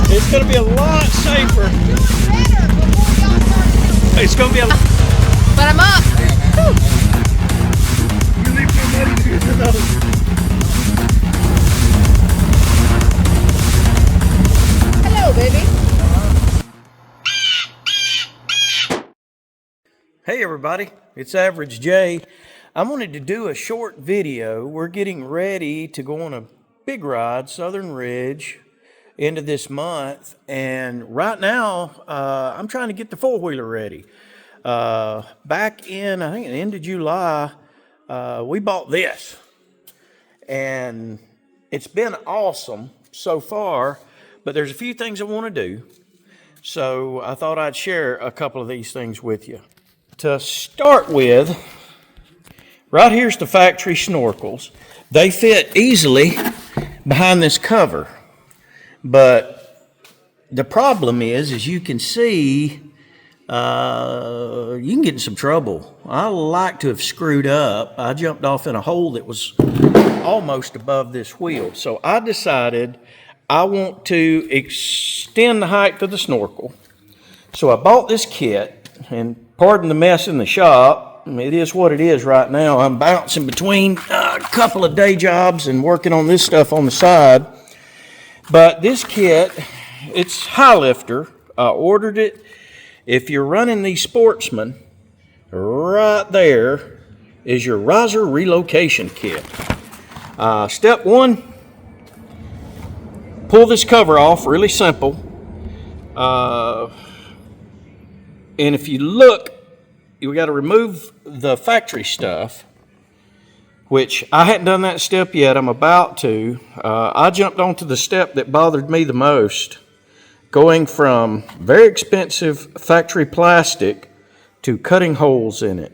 It's going to be a lot safer. It's going to be a lot. But I'm up. Hello, baby. Hey everybody, it's Average J. I wanted to do a short video. We're getting ready to go on a big ride, Southern Ridge, into this month, and right now I'm trying to get the four-wheeler ready. Back in, I think, the end of July, we bought this, and it's been awesome so far, but there's a few things I want to do, so I thought I'd share a couple of these things with you. To start with, right here's the factory snorkels. They fit easily behind this cover. But the problem is, as you can see, you can get in some trouble. I like to have screwed up. I jumped off in a hole that was almost above this wheel. So I decided I want to extend the height of the snorkel. So I bought this kit, and pardon the mess in the shop. It is what it is right now. I'm bouncing between a couple of day jobs and working on this stuff on the side. But this kit, it's high lifter. I ordered it. If you're running these Sportsman, right there is your riser relocation kit. Step one, pull this cover off, really simple. And if you look, you got to remove the factory stuff, which I hadn't done that step yet. I'm about to. I jumped onto the step that bothered me the most, going from very expensive factory plastic to cutting holes in it.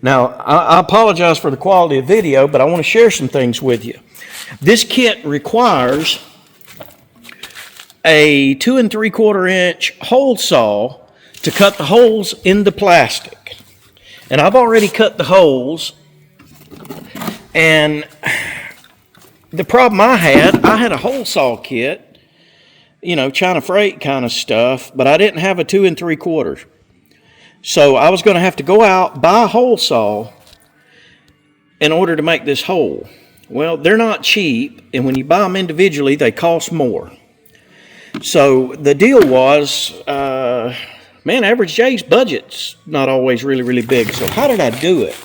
Now, I apologize for the quality of video, but I want to share some things with you. This kit requires a 2 3/4 inch hole saw to cut the holes in the plastic. And I've already cut the holes. And the problem I had a hole saw kit, you know, China freight kind of stuff, but I didn't have a 2 3/4. So I was going to have to go out, buy a hole saw in order to make this hole. Well, they're not cheap, and when you buy them individually, they cost more. So the deal was, man, Average J's budget's not always really big. So how did I do it?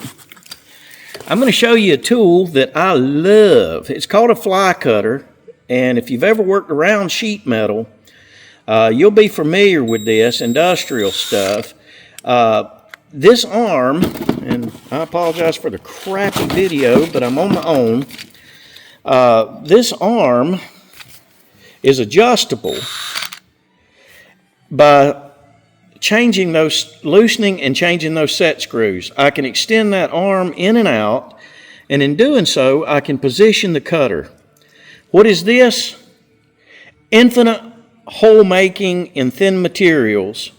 I'm going to show you a tool that I love. It's called a fly cutter, and if you've ever worked around sheet metal, you'll be familiar with this industrial stuff. This arm, and I apologize for the crappy video, but I'm on my own. This arm is adjustable by loosening and changing those set screws. I can extend that arm in and out, and in doing so, I can position the cutter. What is this? Infinite hole making in thin materials.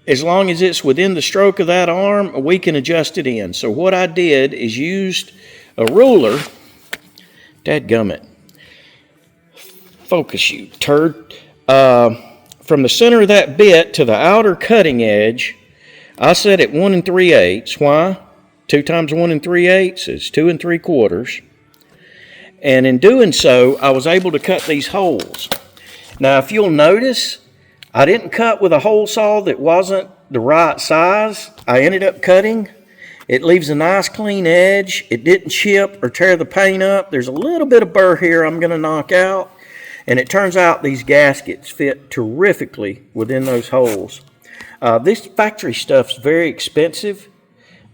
As long as it's within the stroke of that arm, we can adjust it in. So what I did is used a ruler. Dadgummit. Focus, you turd. From the center of that bit to the outer cutting edge, I set it 1 3/8. Why? 2 times 1 3/8 is 2 3/4. And in doing so, I was able to cut these holes. Now, if you'll notice, I didn't cut with a hole saw that wasn't the right size. I ended up cutting. It leaves a nice clean edge. It didn't chip or tear the paint up. There's a little bit of burr here I'm going to knock out. And it turns out these gaskets fit terrifically within those holes. This factory stuff's very expensive,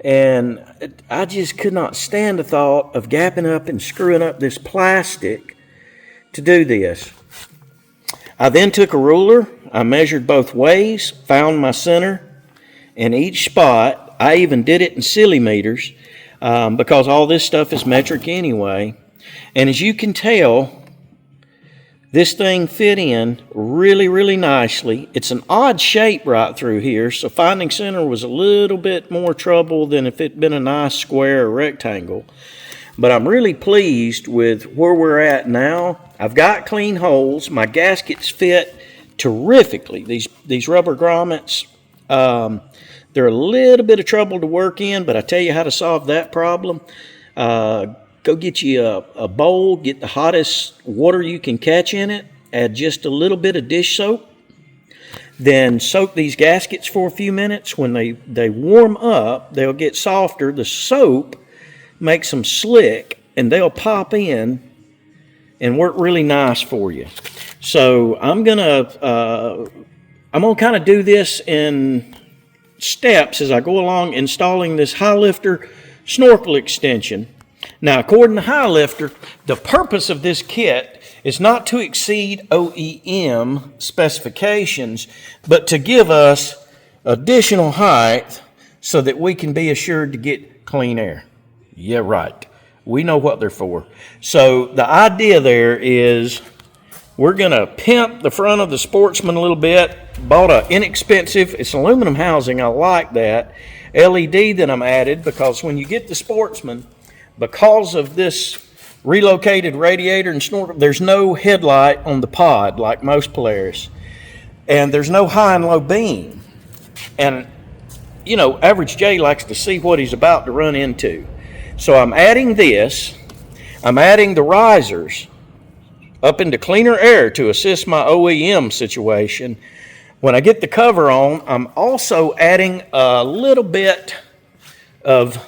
and I just could not stand the thought of gapping up and screwing up this plastic to do this. I then took a ruler, I measured both ways, found my center in each spot. I even did it in millimeters because all this stuff is metric anyway. And as you can tell, This thing fit in really, really nicely. It's an odd shape right through here, so finding center was a little bit more trouble than if it'd been a nice square or rectangle. But I'm really pleased with where we're at now. I've got clean holes. My gaskets fit terrifically. These rubber grommets, they're a little bit of trouble to work in, but I tell you how to solve that problem. Go get you a bowl, get the hottest water you can catch in it, add just a little bit of dish soap, then soak these gaskets for a few minutes. When they warm up, they'll get softer. The soap makes them slick, and they'll pop in and work really nice for you. So I'm gonna kind of do this in steps as I go along installing this high lifter snorkel extension. Now, according to High Lifter, the purpose of this kit is not to exceed OEM specifications, but to give us additional height so that we can be assured to get clean air. Yeah, right. We know what they're for. So the idea there is we're going to pimp the front of the Sportsman a little bit. Bought an inexpensive, it's aluminum housing, I like that, LED that I'm added, because when you get the Sportsman, because of this relocated radiator and snorkel, there's no headlight on the pod like most Polaris. And there's no high and low beam. And, you know, average J likes to see what he's about to run into. So I'm adding this. I'm adding the risers up into cleaner air to assist my OEM situation. When I get the cover on, I'm also adding a little bit of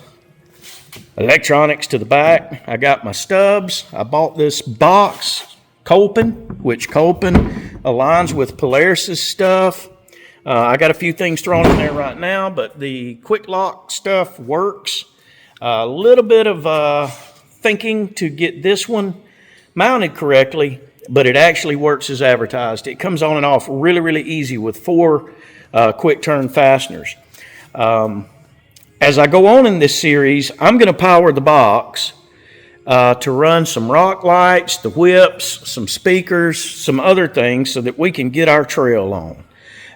electronics to the back. I got my stubs. I bought this box, Kolpin, which Kolpin aligns with Polaris's stuff. I got a few things thrown in there right now, but the quick lock stuff works. A little bit of thinking to get this one mounted correctly, but it actually works as advertised. It comes on and off really, really easy with 4 quick turn fasteners. As I go on in this series, I'm going to power the box to run some rock lights, the whips, some speakers, some other things so that we can get our trail on.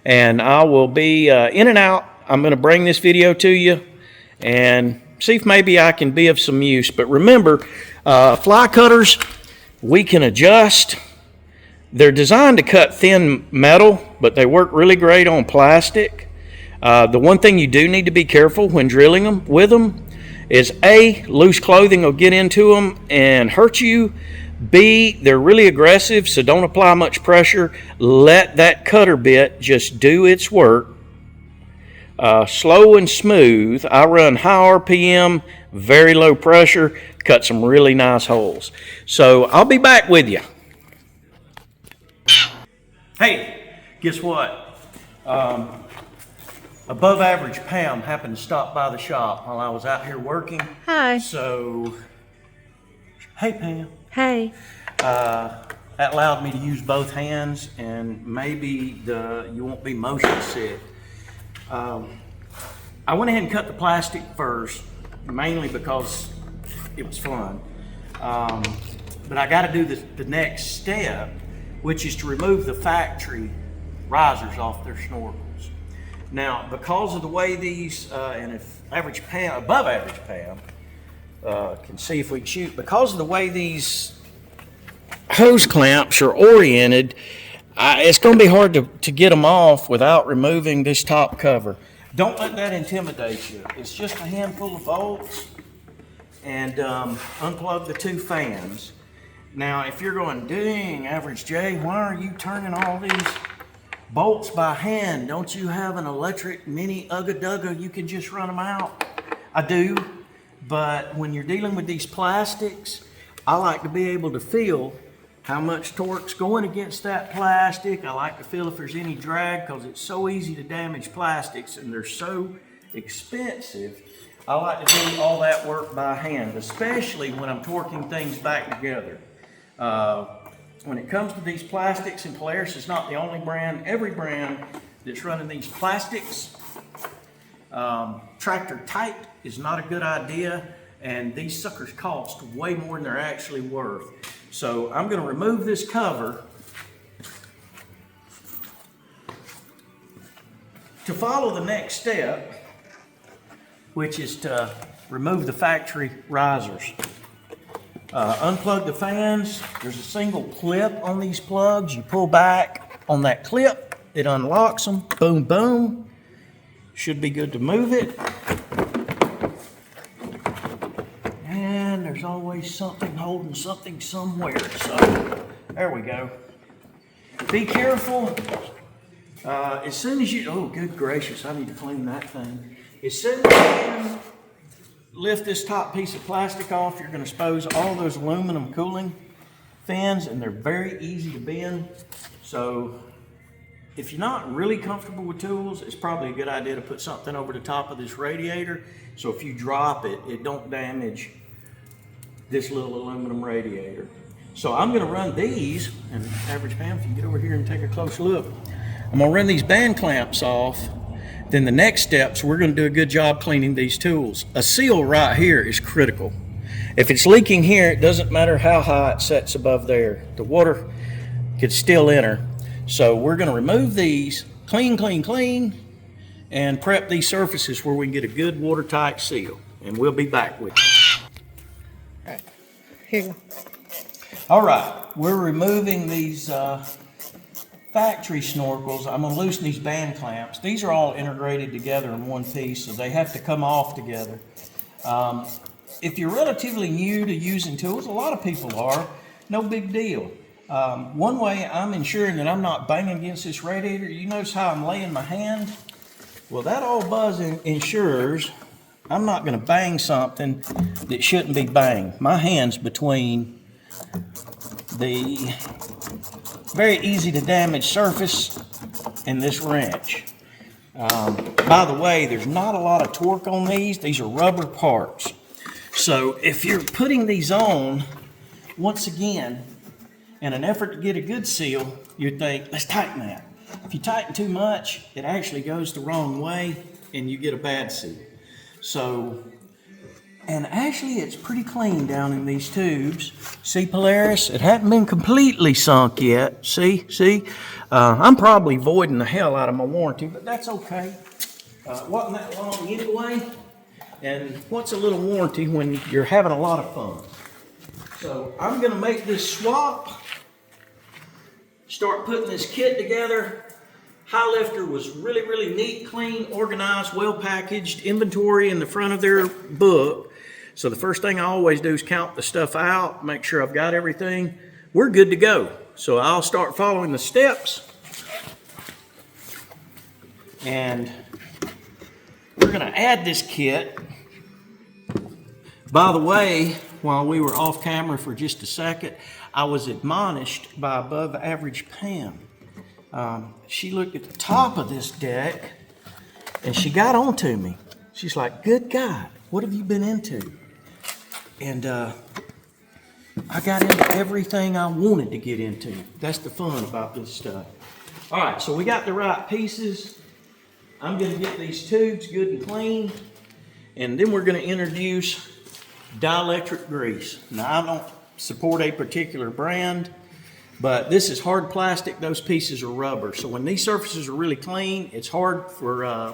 And I will be in and out. I'm going to bring this video to you and see if maybe I can be of some use. But remember, fly cutters, we can adjust. They're designed to cut thin metal, but they work really great on plastic. The one thing you do need to be careful when drilling them with them is A, loose clothing will get into them and hurt you. B, they're really aggressive, so don't apply much pressure. Let that cutter bit just do its work. Slow and smooth. I run high RPM, very low pressure, cut some really nice holes. So I'll be back with you. Hey, guess what? Above average Pam happened to stop by the shop while I was out here working. Hi. So, hey Pam. Hey. That allowed me to use both hands, and maybe you won't be motion sick. I went ahead and cut the plastic first, mainly because it was fun. But I got to do the next step, which is to remove the factory risers off their snorkels. Now, because of the way these, and if average Pam, above average Pam, can see if we can shoot, because of the way these hose clamps are oriented, it's going to be hard to get them off without removing this top cover. Don't let that intimidate you. It's just a handful of bolts, and unplug the 2 fans. Now, if you're going, dang, Average J, why are you turning all these bolts by hand? Don't you have an electric mini Ugga-Dugga you can just run them out? I do, but when you're dealing with these plastics, I like to be able to feel how much torque's going against that plastic. I like to feel if there's any drag, because it's so easy to damage plastics and they're so expensive. I like to do all that work by hand, especially when I'm torquing things back together. When it comes to these plastics, and Polaris is not the only brand, every brand that's running these plastics, tractor tight is not a good idea, and these suckers cost way more than they're actually worth. So I'm going to remove this cover to follow the next step, which is to remove the factory risers. Unplug the fans. There's a single clip on these plugs. You pull back on that clip, it unlocks them. Boom, boom. Should be good to move it. And there's always something holding something somewhere. So there we go. Be careful. As soon as you, oh good gracious, I need to clean that thing. As soon as you lift this top piece of plastic off, you're going to expose all those aluminum cooling fins, and they're very easy to bend. So if you're not really comfortable with tools, it's probably a good idea to put something over the top of this radiator, so if you drop it, it don't damage this little aluminum radiator. So I'm going to run these, and Average Pam, if you get over here and take a close look, I'm going to run these band clamps off. Then the next steps, we're going to do a good job cleaning these tools. A seal right here is critical. If it's leaking here, it doesn't matter how high it sets above there. The water could still enter. So we're going to remove these, clean, and prep these surfaces where we can get a good watertight seal. And we'll be back with you. All right, here you go. All right, we're removing these factory snorkels. I'm going to loosen these band clamps. These are all integrated together in one piece, so they have to come off together. If you're relatively new to using tools, a lot of people are, no big deal. One way I'm ensuring that I'm not banging against this radiator, you notice how I'm laying my hand? Well, that old buzz ensures I'm not going to bang something that shouldn't be banged. My hand's between the very easy to damage surface and this wrench. By the way, there's not a lot of torque on these. These are rubber parts. So if you're putting these on, once again, in an effort to get a good seal, you think, let's tighten that. If you tighten too much, it actually goes the wrong way and you get a bad seal. So, and actually it's pretty clean down in these tubes. See, Polaris, it hadn't been completely sunk yet. See? I'm probably voiding the hell out of my warranty, but that's okay. Wasn't that long anyway? And what's a little warranty when you're having a lot of fun? So I'm gonna make this swap, start putting this kit together. High Lifter was really neat, clean, organized, well packaged, inventory in the front of their book. So the first thing I always do is count the stuff out, make sure I've got everything. We're good to go. So I'll start following the steps. And we're gonna add this kit. By the way, while we were off camera for just a second, I was admonished by Above Average Pam. She looked at the top of this deck and she got onto me. She's like, good God, what have you been into? And I got into everything I wanted to get into. That's the fun about this stuff. All right, so we got the right pieces. I'm gonna get these tubes good and clean, and then we're gonna introduce dielectric grease. Now, I don't support a particular brand, but this is hard plastic, those pieces are rubber. So when these surfaces are really clean, it's hard for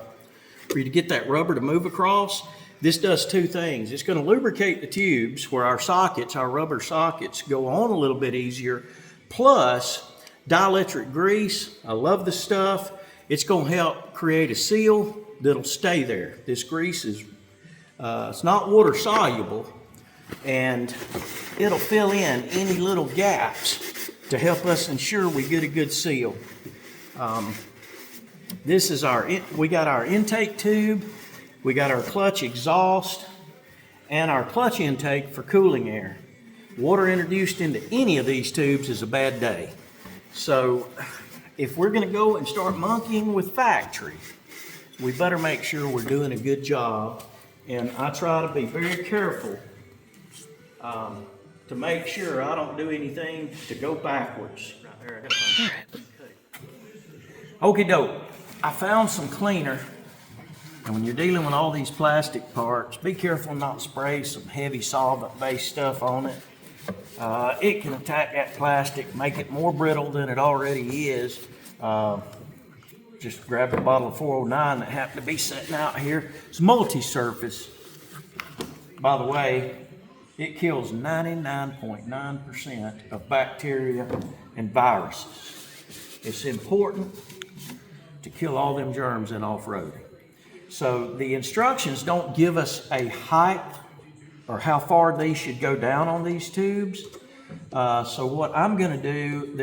you to get that rubber to move across. This does two things. It's gonna lubricate the tubes where our sockets, our rubber sockets, go on a little bit easier. Plus, dielectric grease, I love this stuff. It's gonna help create a seal that'll stay there. This grease is, it's not water soluble, and it'll fill in any little gaps to help us ensure we get a good seal. This is we got our intake tube, we got our clutch exhaust, and our clutch intake for cooling air. Water introduced into any of these tubes is a bad day. So if we're gonna go and start monkeying with factory, we better make sure we're doing a good job. And I try to be very careful to make sure I don't do anything to go backwards. Right there, I got a bunch. Okie doke, I found some cleaner. And when you're dealing with all these plastic parts, be careful not to spray some heavy solvent-based stuff on it. It can attack that plastic, make it more brittle than it already is. just grabbed a bottle of 409 that happened to be sitting out here. It's multi-surface. By the way, it kills 99.9% of bacteria and viruses. It's important to kill all them germs in off-roading. So the instructions don't give us a height or how far these should go down on these tubes. So what I'm gonna do,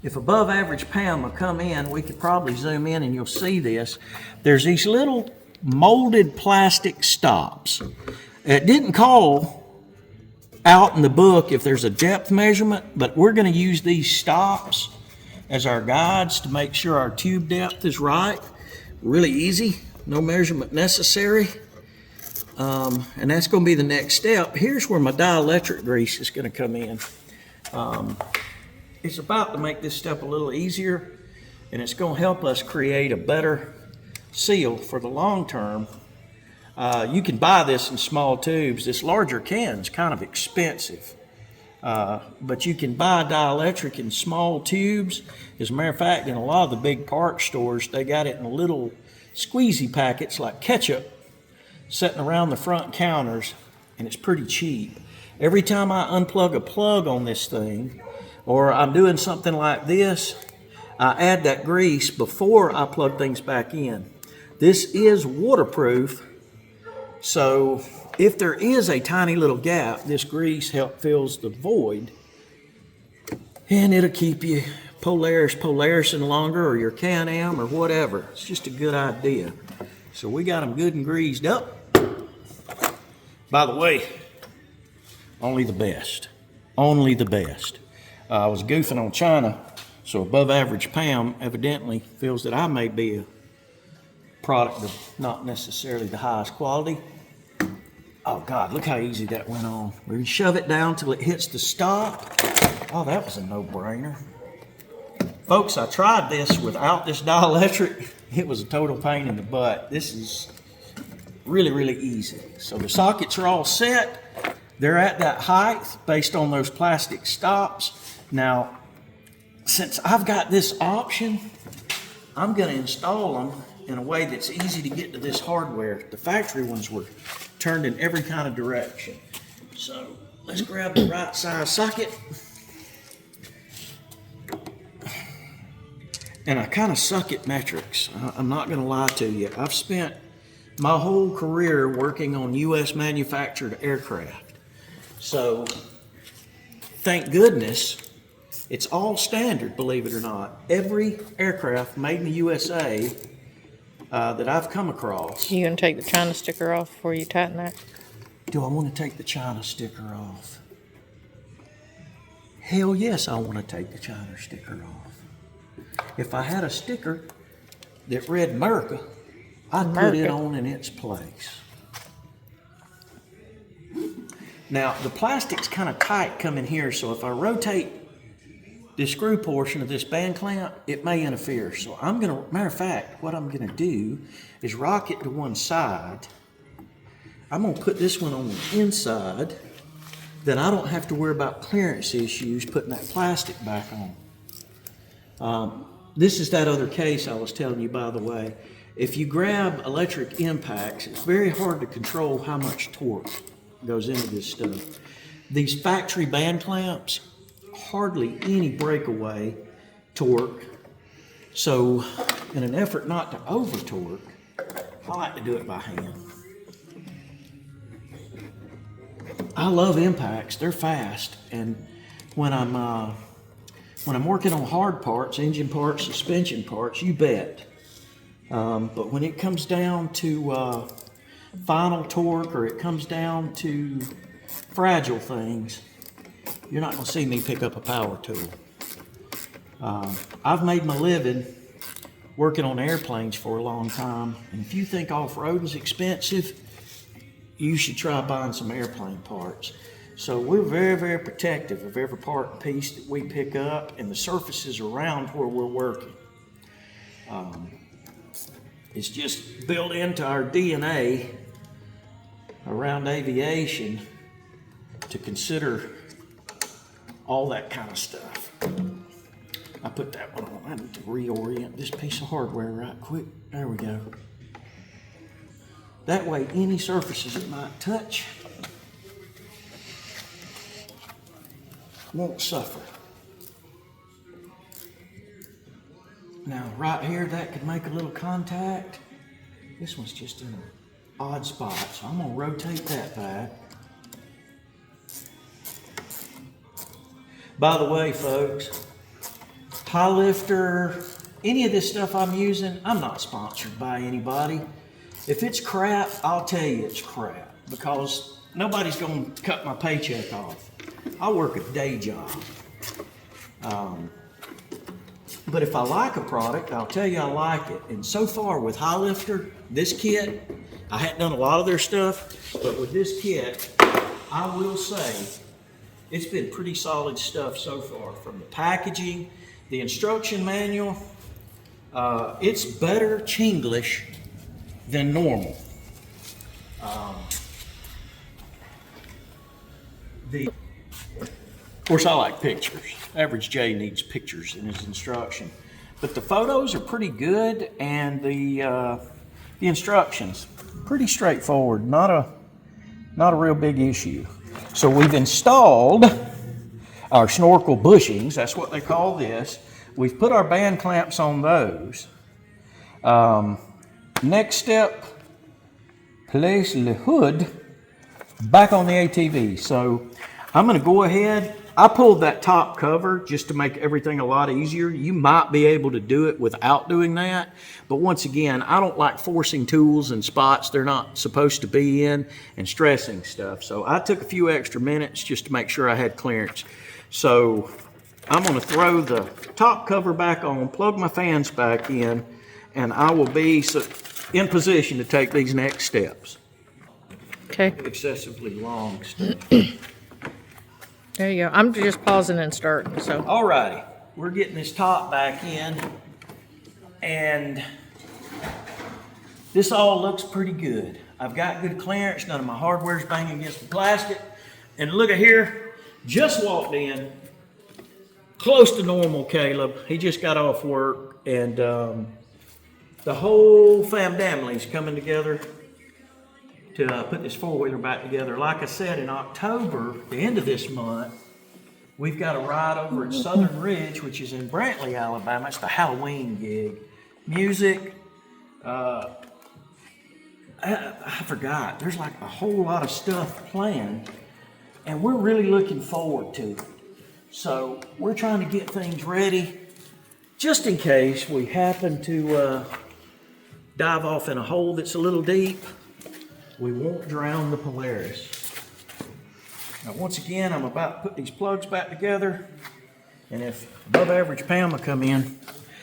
if above average pound will come in, we could probably zoom in and you'll see this. There's these little molded plastic stops. It didn't call out in the book if there's a depth measurement, but we're going to use these stops as our guides to make sure our tube depth is right. Really easy, no measurement necessary. And that's going to be the next step. Here's where my dielectric grease is going to come in. It's about to make this step a little easier, and it's going to help us create a better seal for the long term. You can buy this in small tubes. This larger can's kind of expensive, but you can buy dielectric in small tubes. As a matter of fact, in a lot of the big parts stores, they got it in little squeezy packets like ketchup sitting around the front counters, and it's pretty cheap. Every time I unplug a plug on this thing, or I'm doing something like this, I add that grease before I plug things back in. This is waterproof, so if there is a tiny little gap, this grease fills the void, and it'll keep you Polarising longer, or your Can-Am or whatever. It's just a good idea. So we got them good and greased up. By the way, only the best. Only the best. I was goofing on China, so above average pound evidently feels that I may be a product of not necessarily the highest quality. Oh God, look how easy that went on. We shove it down till it hits the stop. Oh, that was a no-brainer. Folks, I tried this without this dielectric. It was a total pain in the butt. This is really, really easy. So the sockets are all set. They're at that height based on those plastic stops. Now, since I've got this option, I'm going to install them in a way that's easy to get to this hardware. The factory ones were turned in every kind of direction. So let's grab the right size socket. And I kind of suck at metrics. I'm not going to lie to you. I've spent my whole career working on U.S. manufactured aircraft. So thank goodness it's all standard, believe it or not. Every aircraft made in the USA that I've come across. You gonna take the China sticker off before you tighten that? Do I want to take the China sticker off? Hell yes, I want to take the China sticker off. If I had a sticker that read America, I'd put it on in its place. Now, the plastic's kind of tight coming here, so if I rotate the screw portion of this band clamp, it may interfere. So matter of fact, what I'm gonna do is rock it to one side. I'm gonna put this one on the inside, then I don't have to worry about clearance issues putting that plastic back on. This is that other case I was telling you, by the way. If you grab electric impacts, it's very hard to control how much torque goes into this stuff. These factory band clamps, hardly any breakaway torque. So in an effort not to over torque, I like to do it by hand. I love impacts, they're fast, and when I'm working on hard parts, engine parts, suspension parts, you bet. But when it comes down to final torque, or it comes down to fragile things, you're not going to see me pick up a power tool. I've made my living working on airplanes for a long time, and if you think off-road is expensive, you should try buying some airplane parts. So we're very, very protective of every part and piece that we pick up and the surfaces around where we're working. It's just built into our DNA around aviation to consider all that kind of stuff. I put that one on. I need to reorient this piece of hardware right quick. There we go. That way, any surfaces it might touch won't suffer. Now, right here, that could make a little contact. This one's just in an odd spot, so I'm gonna rotate that back. By the way, folks, High Lifter, any of this stuff I'm using, I'm not sponsored by anybody. If it's crap, I'll tell you it's crap, because nobody's gonna cut my paycheck off. I work a day job. But if I like a product, I'll tell you I like it. And so far with High Lifter, this kit, I hadn't done a lot of their stuff, but with this kit, I will say it's been pretty solid stuff so far. From the packaging, the instruction manual, it's better Chinglish than normal. Of course, I like pictures. Average J needs pictures in his instruction. But the photos are pretty good, and the instructions, pretty straightforward. Not a real big issue. So we've installed our Snorkel bushings. That's what they call this. We've put our band clamps on those. Next step, place the hood back on the ATV. So I'm going to go ahead. I pulled that top cover just to make everything a lot easier. You might be able to do it without doing that. But once again, I don't like forcing tools in spots they're not supposed to be in and stressing stuff. So I took a few extra minutes just to make sure I had clearance. So I'm going to throw the top cover back on, plug my fans back in, and I will be in position to take these next steps. Okay. Excessively long stuff. There you go. I'm just pausing and starting, so. Alrighty, we're getting this top back in, and this all looks pretty good. I've got good clearance, none of my hardware's banging against the plastic. And look at here, just walked in, close to normal Caleb. He just got off work, and the whole family's coming together to put this four-wheeler back together. Like I said, in October, the end of this month, we've got a ride over at Southern Ridge, which is in Brantley, Alabama. It's the Halloween gig. Music, I forgot. There's like a whole lot of stuff planned, and we're really looking forward to it. So we're trying to get things ready just in case we happen to dive off in a hole that's a little deep. We won't drown the Polaris. Now, once again, I'm about to put these plugs back together, and if above average Pam will come in,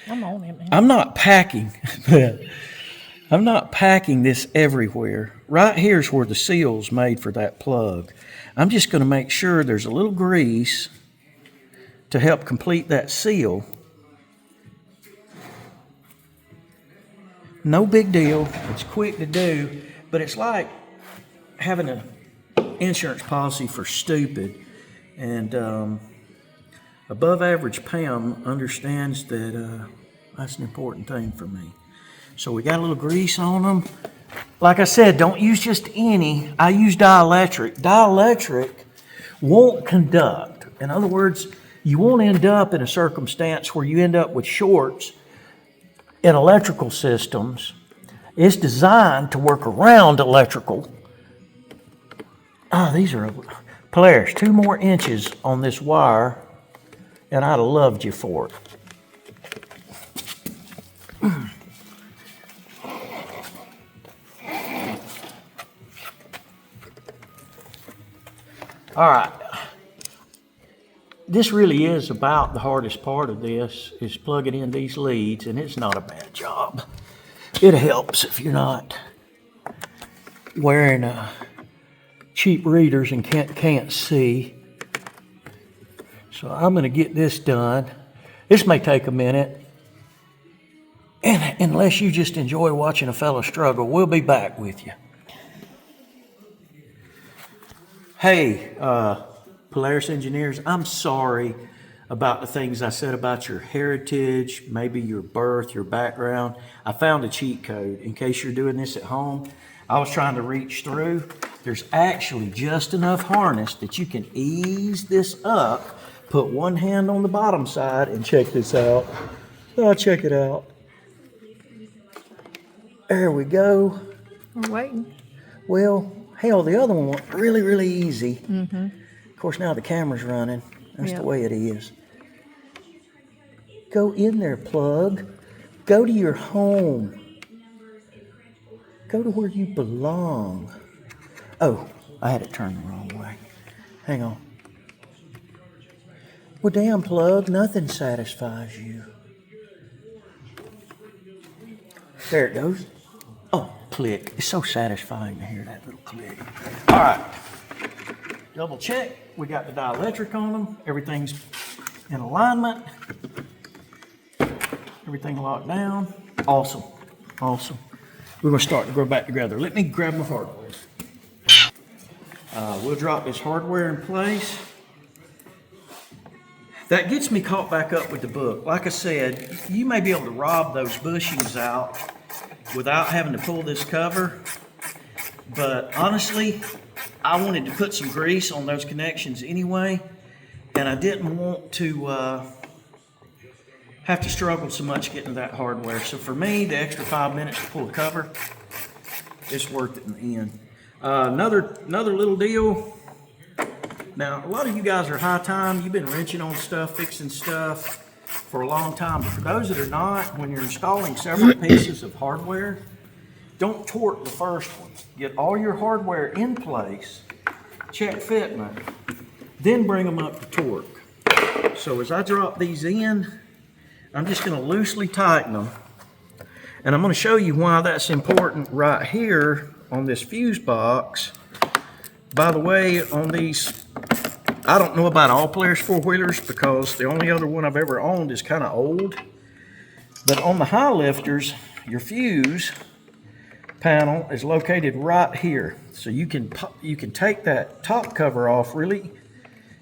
I'm on it, man. I'm not packing. I'm not packing this everywhere. Right here's where the seal's made for that plug. I'm just going to make sure there's a little grease to help complete that seal. No big deal. It's quick to do. But it's like having an insurance policy for stupid. And above average Pam understands that that's an important thing for me. So we got a little grease on them. Like I said, don't use just any. I use dielectric. Dielectric won't conduct. In other words, you won't end up in a circumstance where you end up with shorts in electrical systems. It's designed to work around electrical. These are Polaris. 2 more inches on this wire, and I'd have loved you for it. All right. This really is about the hardest part of this, is plugging in these leads, and it's not a bad job. It helps if you're not wearing cheap readers and can't see. So I'm going to get this done. This may take a minute. And unless you just enjoy watching a fellow struggle, we'll be back with you. Hey, Polaris engineers, I'm sorry. about the things I said about your heritage, maybe your birth, your background. I found a cheat code in case you're doing this at home. I was trying to reach through. There's actually just enough harness that you can ease this up, put one hand on the bottom side, and check this out. Oh, check it out. There we go. We're waiting. Well, hell, the other one went really, really easy. Of course, now the camera's running. That's the way it is. Go in there, plug. Go to your home. Go to where you belong. Oh, I had it turned the wrong way. Hang on. Well, damn, plug, nothing satisfies you. There it goes. Oh, click. It's so satisfying to hear that little click. All right. Double check. We got the dielectric on them. Everything's in alignment. Everything locked down. Awesome. Awesome. We're going to start to go back together. Let me grab my hardware. We'll drop this hardware in place. That gets me caught back up with the book. Like I said, you may be able to rob those bushings out without having to pull this cover. But honestly, I wanted to put some grease on those connections anyway. And I didn't want to have to struggle so much getting to that hardware. So for me, the extra 5 minutes to pull the cover, it's worth it in the end. Another little deal. Now, a lot of you guys are high time. You've been wrenching on stuff, fixing stuff for a long time. But for those that are not, when you're installing several pieces of hardware, don't torque the first one. Get all your hardware in place, check fitment, then bring them up to torque. So as I drop these in, I'm just going to loosely tighten them. And I'm going to show you why that's important right here on this fuse box. By the way, on these, I don't know about all Polaris four-wheelers because the only other one I've ever owned is kind of old. But on the high lifters, your fuse panel is located right here. So you can take that top cover off really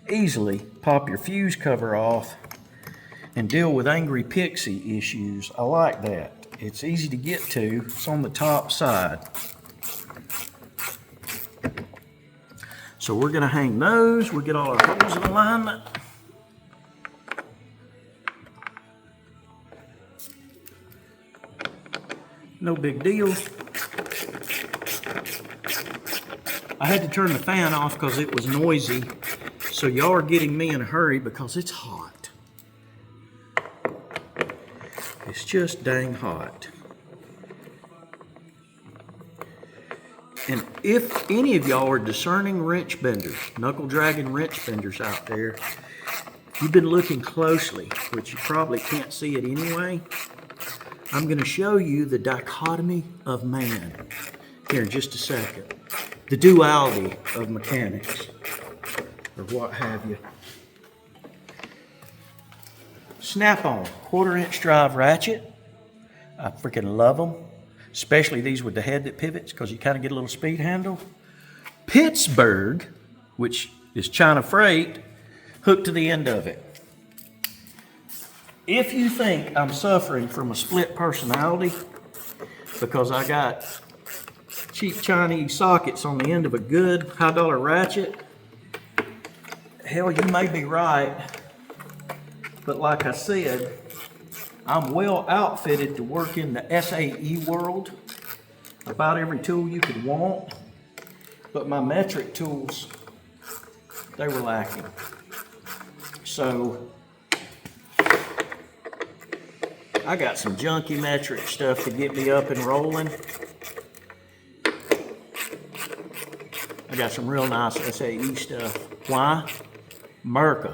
easily, pop your fuse cover off, and deal with angry pixie issues. I like that. It's easy to get to. It's on the top side. So we're going to hang those. We'll get all our holes in alignment. No big deal. I had to turn the fan off because it was noisy. So y'all are getting me in a hurry because it's hot. It's just dang hot. And if any of y'all are discerning wrench benders, knuckle dragging wrench benders out there, you've been looking closely, which you probably can't see it anyway. I'm going to show you the dichotomy of man here in just a second. The duality of mechanics, or what have you. Snap-on, 1/4-inch drive ratchet. I freaking love them. Especially these with the head that pivots because you kind of get a little speed handle. Pittsburgh, which is China freight, hooked to the end of it. If you think I'm suffering from a split personality because I got cheap Chinese sockets on the end of a good high-dollar ratchet, hell, you may be right. But like I said, I'm well outfitted to work in the SAE world. About every tool you could want. But my metric tools, they were lacking. So I got some junky metric stuff to get me up and rolling. I got some real nice SAE stuff. Why? America.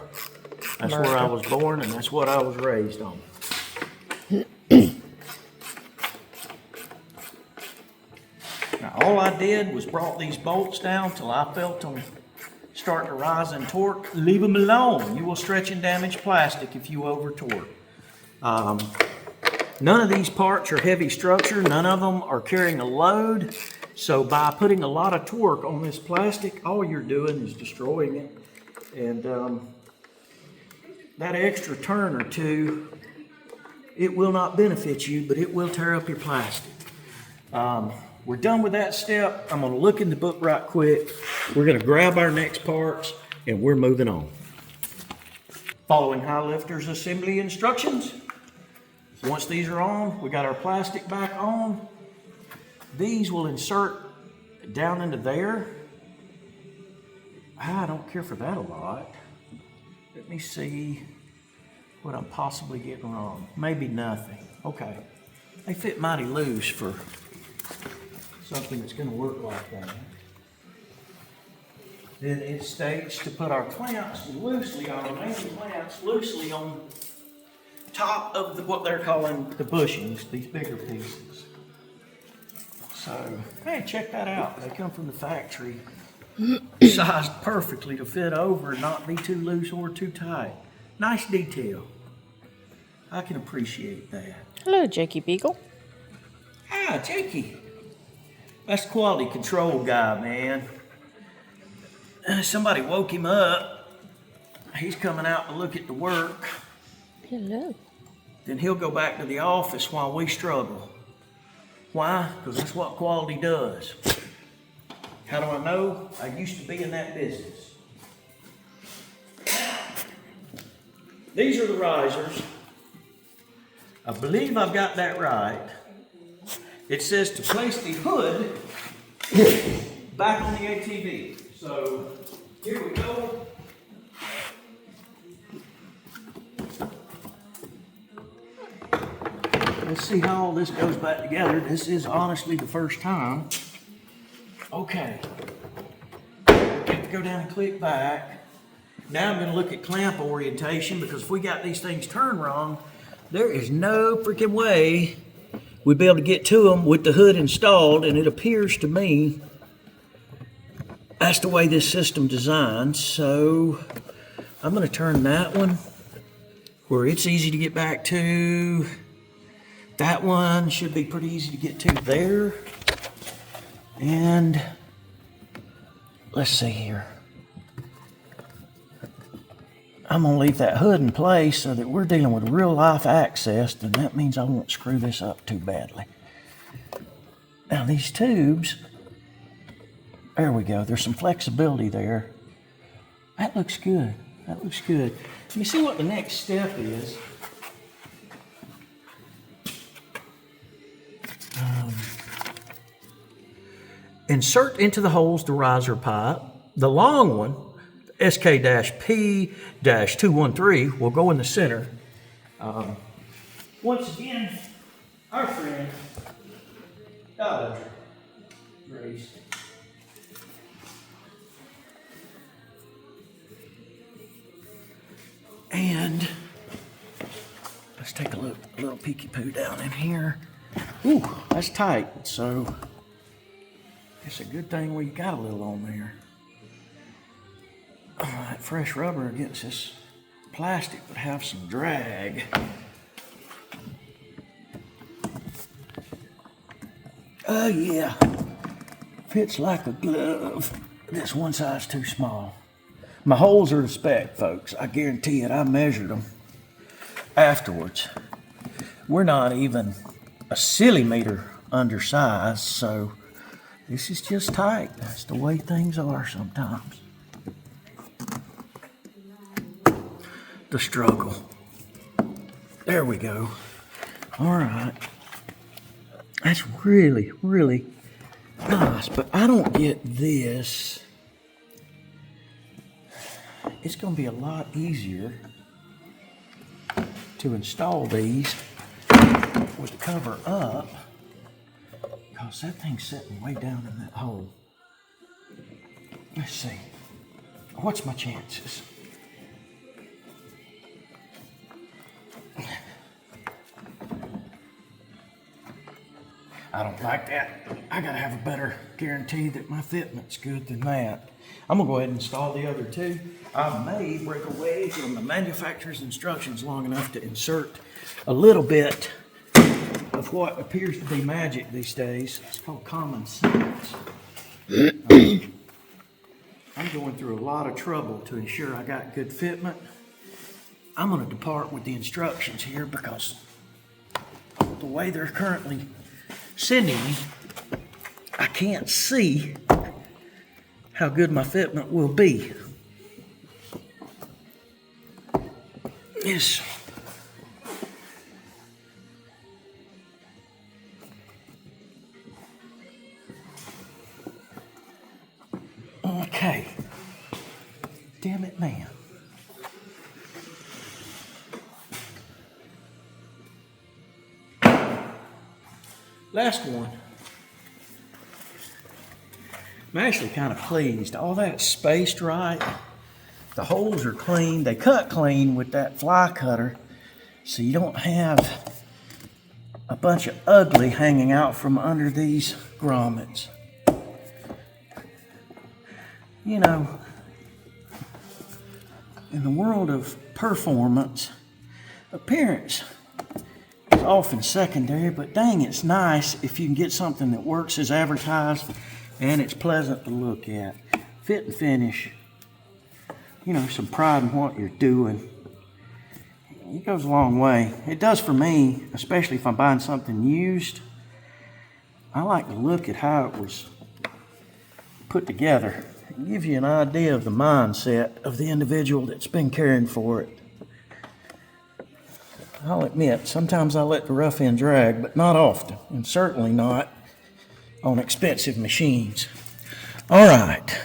That's where I was born and that's what I was raised on. Now, all I did was brought these bolts down till I felt them start to rise in torque. Leave them alone. You will stretch and damage plastic if you over torque. None of these parts are heavy structure. None of them are carrying a load. So by putting a lot of torque on this plastic, all you're doing is destroying it. And that extra turn or two, it will not benefit you, but it will tear up your plastic. We're done with that step. I'm gonna look in the book right quick. We're gonna grab our next parts and we're moving on. Following high lifters assembly instructions. Once these are on, we got our plastic back on. These will insert down into there. I don't care for that a lot. Let me see what I'm possibly getting wrong. Maybe nothing. Okay. They fit mighty loose for something that's gonna work like that. Then it states to put our clamps loosely on, our main clamps loosely on top of what they're calling the bushings, these bigger pieces. So, hey, check that out. They come from the factory, sized perfectly to fit over and not be too loose or too tight. Nice detail. I can appreciate that. Hello, Jakey Beagle. Ah, Jakey. That's the quality control guy, man. Somebody woke him up. He's coming out to look at the work. Hello. Then he'll go back to the office while we struggle. Why? Because that's what quality does. How do I know? I used to be in that business. These are the risers. I believe I've got that right. It says to place the hood back on the ATV. So here we go. Let's see how all this goes back together. This is honestly the first time. Okay. Get to go down and click back. Now I'm going to look at clamp orientation, because if we got these things turned wrong, there is no freaking way we'd be able to get to them with the hood installed, and it appears to me that's the way this system designed. So I'm going to turn that one where it's easy to get back to. That one should be pretty easy to get to there. And let's see here. I'm gonna leave that hood in place so that we're dealing with real life access, and that means I won't screw this up too badly. Now these tubes, there we go. There's some flexibility there. That looks good. That looks good. Let me see what the next step is. Insert into the holes the riser pipe. The long one, SK-P-213, will go in the center. Once again, our friend, Grace. And let's take a little peeky poo down in here. Ooh, that's tight. So it's a good thing we got a little on there. That fresh rubber against this plastic would have some drag. Oh yeah, fits like a glove. This one size too small. My holes are the spec, folks. I guarantee it. I measured them afterwards. We're not even a millimeter undersized, so this is just tight. That's the way things are sometimes. The struggle. There we go. All right. That's really, really nice, but I don't get this. It's going to be a lot easier to install these with the cover up, because that thing's sitting way down in that hole. Let's see. What's my chances? I don't like that. I gotta have a better guarantee that my fitment's good than that. I'm gonna go ahead and install the other two. I may break away from the manufacturer's instructions long enough to insert a little bit of what appears to be magic these days. It's called common sense. I'm going through a lot of trouble to ensure I got good fitment. I'm going to depart with the instructions here because the way they're currently sending me, I can't see how good my fitment will be. Yes. Okay. Damn it, man. Last one. I'm actually kind of pleased. All that's spaced right. The holes are clean. They cut clean with that fly cutter, so you don't have a bunch of ugly hanging out from under these grommets. You know, in the world of performance, appearance is often secondary, but dang, it's nice if you can get something that works as advertised and it's pleasant to look at. Fit and finish, you know, some pride in what you're doing. It goes a long way. It does for me, especially if I'm buying something used. I like to look at how it was put together. It gives you an idea of the mindset of the individual that's been caring for it. I'll admit, sometimes I let the rough end drag, but not often, and certainly not on expensive machines. All right.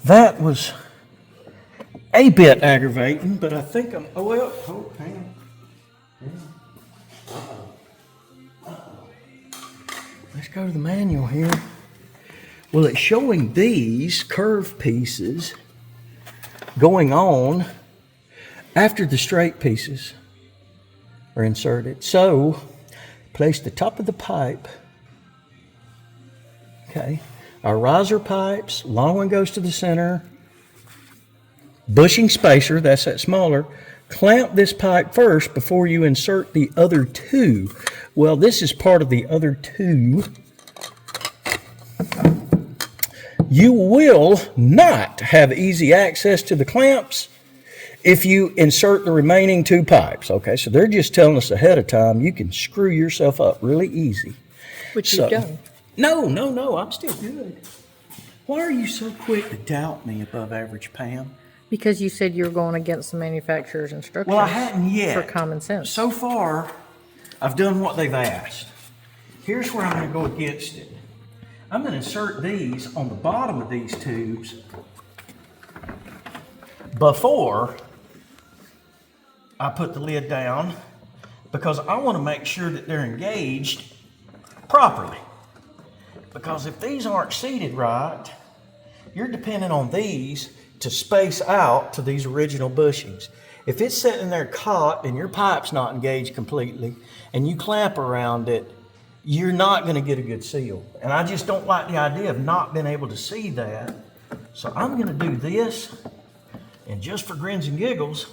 That was a bit aggravating, but I think I'm, hang on. Let's go to the manual here. Well, it's showing these curved pieces going on after the straight pieces are inserted. So, place the top of the pipe. Okay. Our riser pipes, long one goes to the center. Bushing spacer, that's that smaller. Clamp this pipe first before you insert the other two. Well, this is part of the other two. You will not have easy access to the clamps if you insert the remaining two pipes. Okay, so they're just telling us ahead of time you can screw yourself up really easy. Which you've done. No, I'm still good. Why are you so quick to doubt me above average, Pam? Because you said you were going against the manufacturer's instructions. Well, I hadn't yet. For common sense. So far, I've done what they've asked. Here's where I'm going to go against it. I'm going to insert these on the bottom of these tubes before I put the lid down, because I want to make sure that they're engaged properly. Because if these aren't seated right, you're dependent on these to space out to these original bushings. If it's sitting there caught and your pipe's not engaged completely and you clamp around it, you're not going to get a good seal. And I just don't like the idea of not being able to see that. So I'm going to do this, and just for grins and giggles,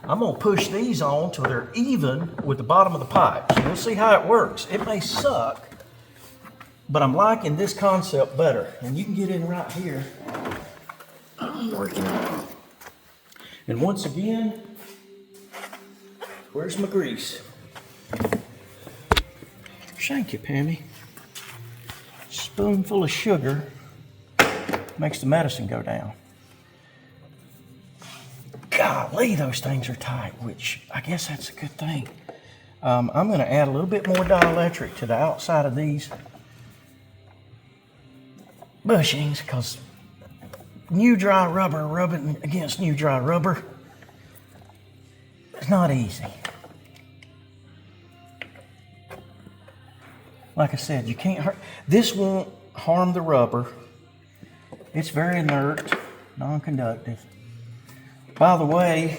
I'm going to push these on till they're even with the bottom of the pipe. So we'll see how it works. It may suck, but I'm liking this concept better. And you can get in right here. I'm working on it. And once again, where's my grease? Thank you, Pammy. Spoonful of sugar makes the medicine go down. Golly, those things are tight, which I guess that's a good thing. I'm going to add a little bit more dielectric to the outside of these bushings, because new dry rubber, rubbing against new dry rubber, it's not easy. Like I said, you can't hurt. This won't harm the rubber. It's very inert, non-conductive. By the way,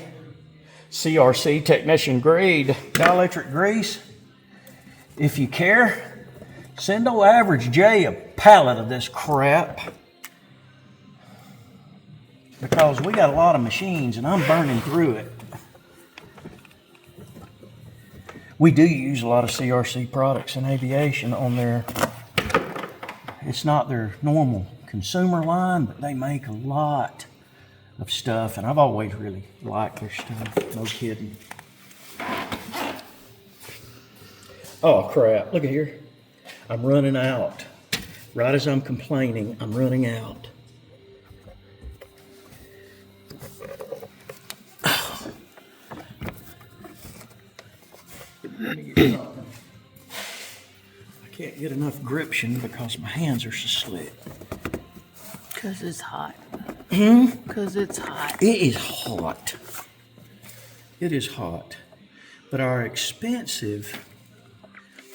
CRC technician grade dielectric grease. If you care, send old Average J a pallet of this crap. Because we got a lot of machines and I'm burning through it. We do use a lot of CRC products in aviation on their, it's not their normal consumer line, but they make a lot of stuff, and I've always really liked their stuff. No kidding. Oh crap, look at here. I'm running out. Right as I'm complaining, I'm running out. Let me get something. I can't get enough gription because my hands are so slick. Because it's hot. Because it's hot. It is hot. It is hot. But our expensive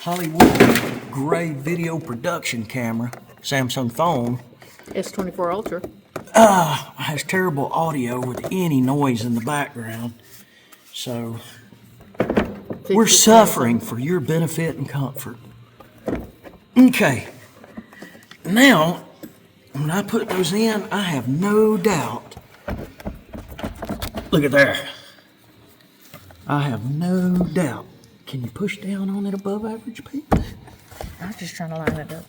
Hollywood grade video production camera, Samsung phone, S24 Ultra. has terrible audio with any noise in the background. So we're suffering for your benefit and comfort. Okay. Now, when I put those in, I have no doubt. Look at there. I have no doubt. Can you push down on it above average, Pete? I'm just trying to line it up.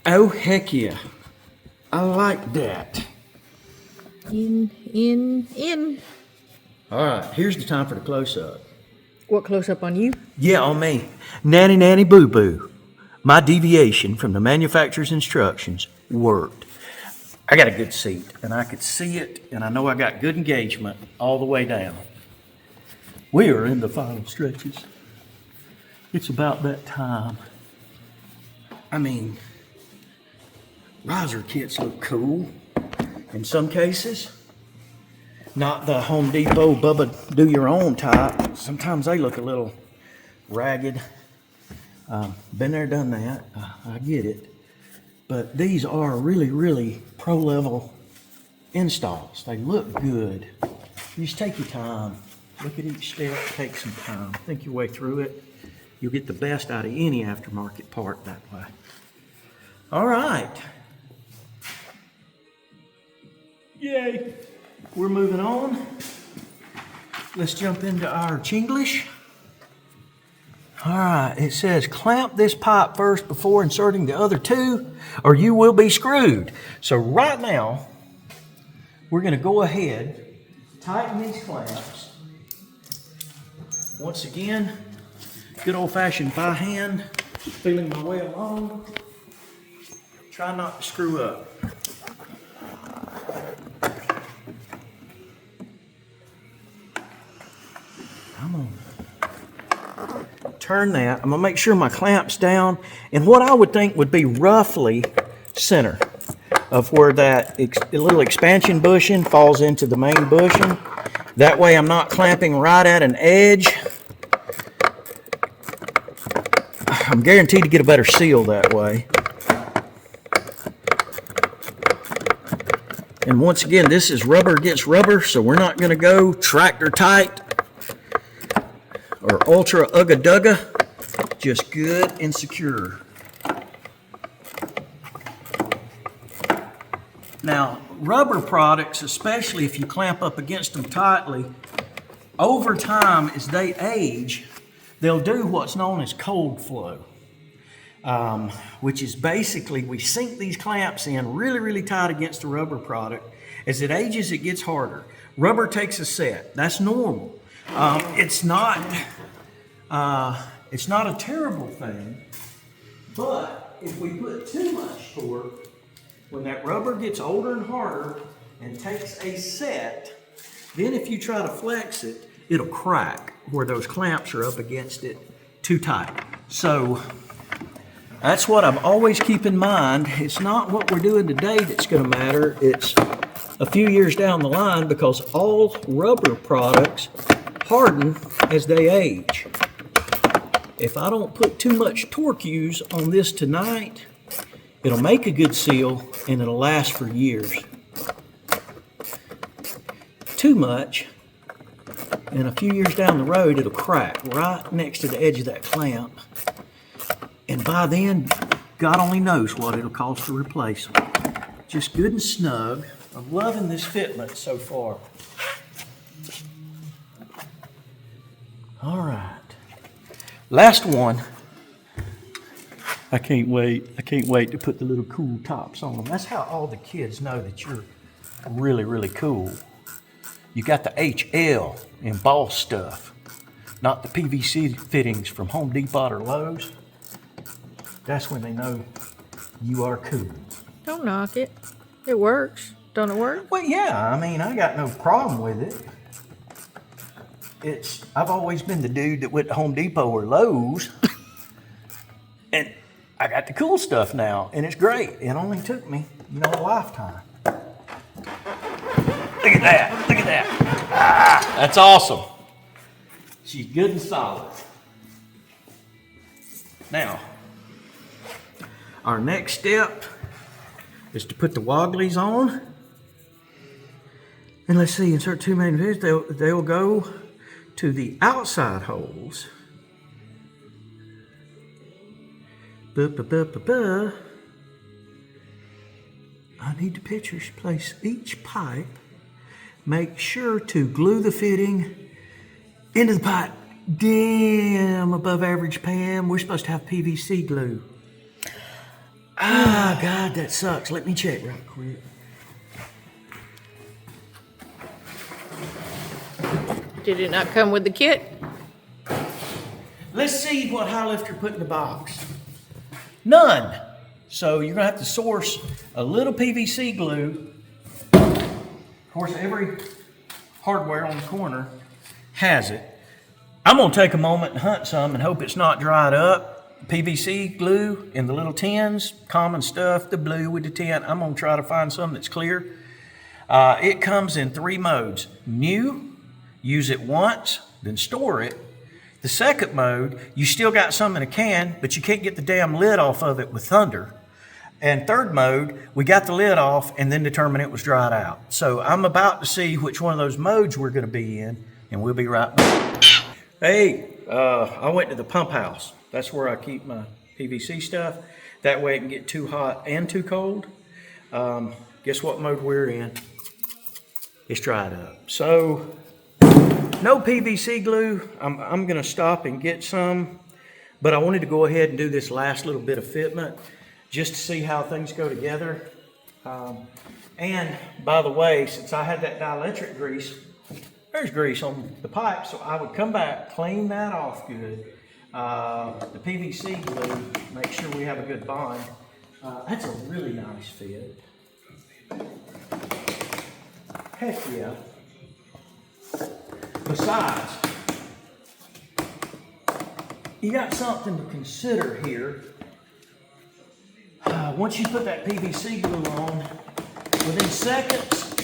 Oh, heck yeah. I like that. In. All right, here's the time for the close-up. What, close up on you? Yeah, on me. Nanny, nanny, boo-boo. My deviation from the manufacturer's instructions worked. I got a good seat, and I could see it, and I know I got good engagement all the way down. We are in the final stretches. It's about that time. I mean, riser kits look cool in some cases. Not the Home Depot, Bubba do-your-own type. Sometimes they look a little ragged. Been there, done that. I get it. But these are really, really pro-level installs. They look good. You just take your time. Look at each step, take some time. Think your way through it. You'll get the best out of any aftermarket part that way. All right. Yay. We're moving on. Let's jump into our Chinglish. All right, it says clamp this pipe first before inserting the other two, or you will be screwed. So right now, we're going to go ahead, tighten these clamps. Once again, good old-fashioned by hand, feeling my way along. Try not to screw up. I'm gonna turn that. I'm gonna make sure my clamp's down and what I would think would be roughly center of where that little expansion bushing falls into the main bushing. That way I'm not clamping right at an edge. I'm guaranteed to get a better seal that way. And once again, this is rubber against rubber, so we're not going to go tractor tight or ultra ugga dugga, just good and secure. Now, rubber products, especially if you clamp up against them tightly, over time as they age, they'll do what's known as cold flow, which is basically we sink these clamps in really, really tight against the rubber product. As it ages, it gets harder. Rubber takes a set. That's normal. It's not a terrible thing, but if we put too much torque, when that rubber gets older and harder and takes a set, then if you try to flex it, it'll crack where those clamps are up against it too tight. So that's what I'm always keep in mind. It's not what we're doing today that's going to matter. It's a few years down the line, because all rubber products harden as they age. If I don't put too much torque use on this tonight, it'll make a good seal and it'll last for years. Too much, and a few years down the road, it'll crack right next to the edge of that clamp. And by then, God only knows what it'll cost to replace them. Just good and snug. I'm loving this fitment so far. All right. Last one. I can't wait. I can't wait to put the little cool tops on them. That's how all the kids know that you're really, really cool. You got the HL embossed stuff, not the PVC fittings from Home Depot or Lowe's. That's when they know you are cool. Don't knock it. It works. Don't it work? Well, yeah, I mean, I got no problem with it. I've always been the dude that went to Home Depot or Lowe's, and I got the cool stuff now, and it's great. It only took me, a lifetime. Look at that, look at that. Ah, that's awesome. She's good and solid. Now, our next step is to put the wogglies on. And let's see, insert two main vids. They'll go to the outside holes. I need the pictures. Place each pipe. Make sure to glue the fitting into the pipe. Damn, above average, Pam. We're supposed to have PVC glue. Ah, God, that sucks. Let me check right quick. Did it not come with the kit? Let's see what high lifter put in the box. None. So you're gonna have to source a little PVC glue. Of course, every hardware on the corner has it. I'm gonna take a moment and hunt some and hope it's not dried up. PVC glue in the little tins, common stuff, the blue with the tin. I'm gonna try to find some that's clear. It comes in 3 modes. New, use it once, then store it. The second mode, you still got some in a can, but you can't get the damn lid off of it with thunder. And third mode, we got the lid off and then determined it was dried out. So I'm about to see which one of those modes we're gonna be in, and we'll be right back. Hey, I went to the pump house. That's where I keep my PVC stuff. That way it can get too hot and too cold. Guess what mode we're in? It's dried up. So, no PVC glue. I'm gonna stop and get some, but I wanted to go ahead and do this last little bit of fitment just to see how things go together. And by the way, since I had that dielectric grease, there's grease on the pipe, so I would come back, clean that off good. The PVC glue, make sure we have a good bond. That's a really nice fit. Heck yeah. Besides, you got something to consider here. Once you put that PVC glue on, within seconds,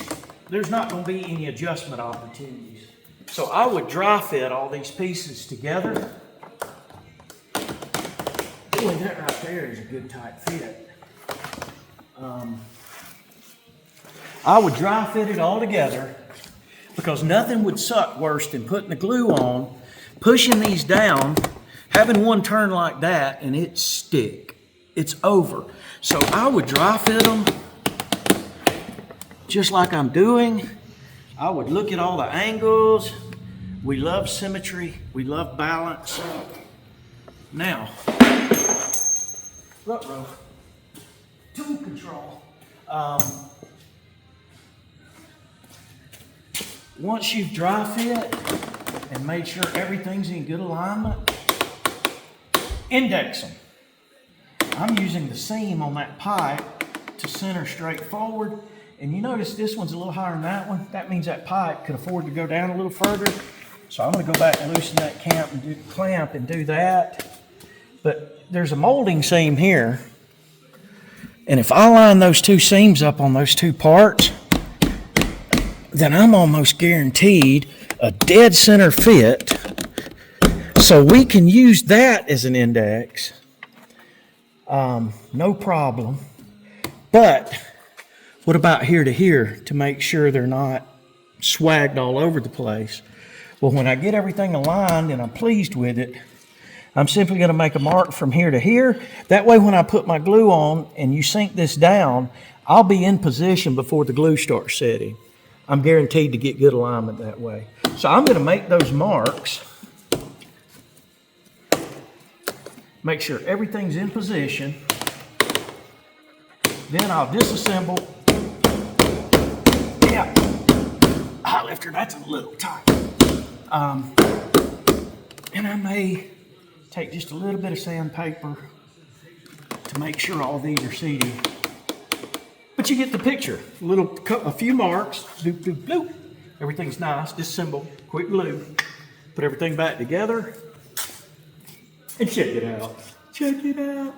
there's not going to be any adjustment opportunities. So I would dry fit all these pieces together. Boy, that right there is a good tight fit. I would dry fit it all together because nothing would suck worse than putting the glue on, pushing these down, having one turn like that, and it stick. It's over. So I would dry fit them just like I'm doing. I would look at all the angles. We love symmetry. We love balance. Now, ruh-roh, tool control. Once you've dry fit and made sure everything's in good alignment, index them. I'm using the seam on that pipe to center straight forward. And you notice this one's a little higher than that one. That means that pipe could afford to go down a little further. So I'm gonna go back and loosen that clamp and do that. But there's a molding seam here. And if I line those two seams up on those two parts, then I'm almost guaranteed a dead center fit. So we can use that as an index. No problem. But what about here to here to make sure they're not swagged all over the place? Well, when I get everything aligned and I'm pleased with it, I'm simply going to make a mark from here to here. That way when I put my glue on and you sink this down, I'll be in position before the glue starts setting. I'm guaranteed to get good alignment that way. So I'm going to make those marks Make sure everything's in position. Then I'll disassemble. Yeah, high lifter, that's a little tight. And I may take just a little bit of sandpaper to make sure all these are seated. But you get the picture. A few marks, doop, doop, doop. Everything's nice, disassemble, quick glue. Put everything back together. And check it out. Check it out.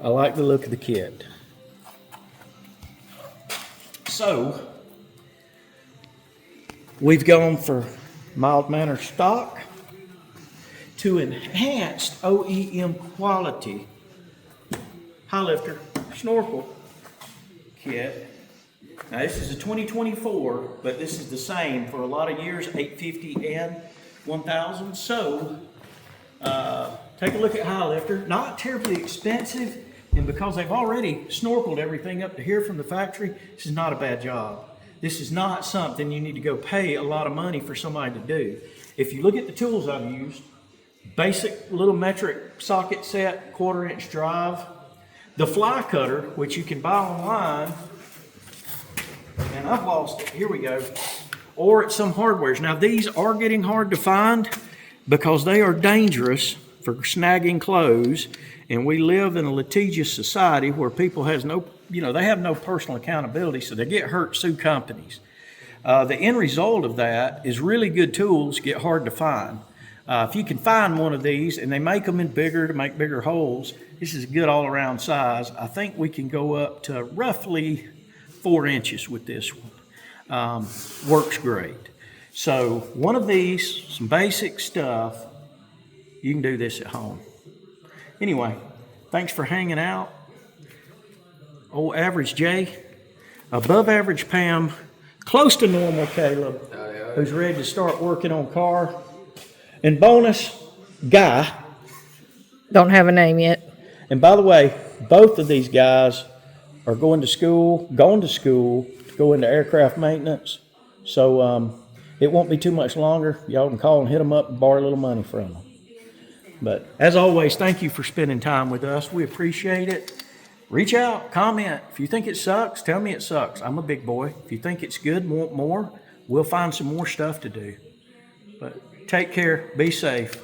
I like the look of the kit. So, we've gone for mild mannered stock to enhanced OEM quality high lifter snorkel kit. Now this is a 2024, but this is the same for a lot of years, 850 and 1000. So take a look at high lifter. Not terribly expensive, and because they've already snorkeled everything up to here from the factory, this is not a bad job. This is not something you need to go pay a lot of money for somebody to do. If you look at the tools I've used, basic little metric socket set, 1/4 inch drive, the fly cutter, which you can buy online, and I've lost it, here we go, or at some hardwares. Now these are getting hard to find because they are dangerous for snagging clothes, and we live in a litigious society where people has no, they have no personal accountability, so they get hurt, sue companies. The end result of that is really good tools get hard to find. If you can find one of these, and they make them in bigger to make bigger holes, this is a good all-around size. I think we can go up to roughly 4 inches with this one. Works great. So one of these, some basic stuff, you can do this at home. Anyway, thanks for hanging out. Old average Jay, above average Pam, close to normal Caleb, who's ready to start working on car. And bonus, Guy. Don't have a name yet. And by the way, both of these guys are going to go into aircraft maintenance. So it won't be too much longer. Y'all can call and hit them up and borrow a little money from them. But as always, thank you for spending time with us. We appreciate it. Reach out, comment. If you think it sucks, tell me it sucks. I'm a big boy. If you think it's good and want more, we'll find some more stuff to do. But take care. Be safe.